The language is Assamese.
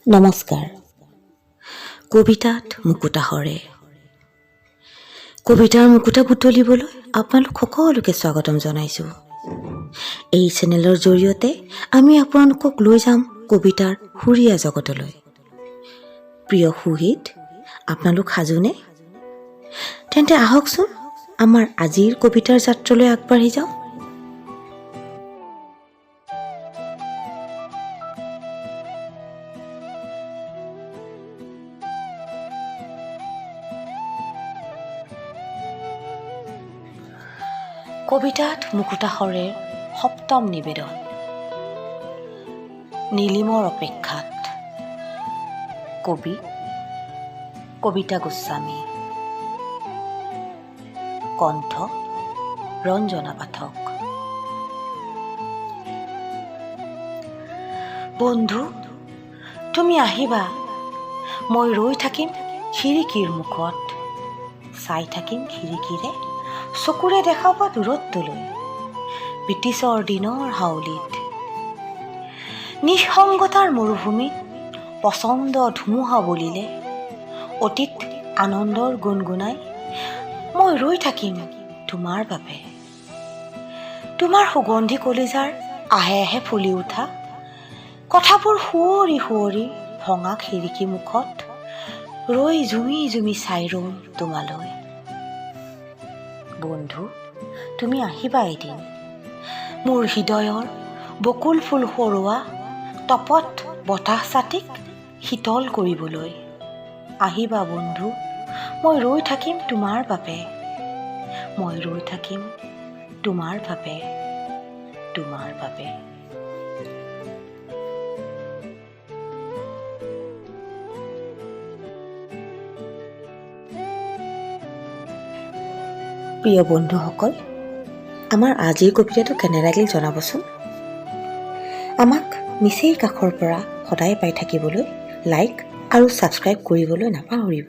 নমস্কাৰ। কবিতাত মুকুতা সৰে। কবিতাৰ মুকুতা বুটলিবলৈ আপোনালোক সকলোকে স্বাগতম জনাইছোঁ। এই চেনেলৰ জৰিয়তে আমি আপোনালোকক লৈ যাম কবিতাৰ সুৰীয়া জগতলৈ। প্ৰিয় সুহৃদ, আপোনালোক সাজুনে? তেন্তে আহকচোন আমাৰ আজিৰ কবিতাৰ যাত্ৰালৈ আগবাঢ়ি যাওঁ। কবিতাত মুকুতা সৰেৰ সপ্তম নিবেদন। নীলিমৰ অপেক্ষাত। কবি কবিতা গোস্বামী। কণ্ঠ ৰঞ্জনা পাঠক। বন্ধু, তুমি আহিবা, মই ৰৈ থাকিম খিৰিকীৰ মুখত, চাই থাকিম খিৰিকীৰে, চকুৰে দেখাব দূৰত্বলৈ, ব্ৰিটিছৰ দিনৰ হাউলিত, নিঃসংগতাৰ মৰুভূমিত পচন্দ ধুমুহা বলিলে, অতীত আনন্দৰ গুণগুণাই মই ৰৈ থাকিম তোমাৰ বাবে। তোমাৰ সুগন্ধি কলিজাৰ আহে আহে ফুলি উঠা কথাবোৰ সুঁৱৰি সুঁৱৰি ভঙা খিৰিকী মুখত ৰৈ জুমি জুমি চাই ৰম তোমালৈ। বন্ধু, তুমি আহিবা এদিন মোৰ হৃদয়ৰ বকুল ফুল সৰোৱা তপত বতাহ ছাতিক শীতল কৰিবলৈ। আহিবা বন্ধু, মই ৰৈ থাকিম তোমাৰ বাবে, মই ৰৈ থাকিম তোমাৰ বাবে, তোমাৰ বাবে। প্ৰিয় বন্ধুসকল, আমাৰ আজিৰ কবিতাটো কেনে লাগিল জনাবচোন। আমাক নিচেই কাষৰ পৰা সদায় পাই থাকিবলৈ লাইক আৰু ছাবস্ক্ৰাইব কৰিবলৈ নাপাহৰিব।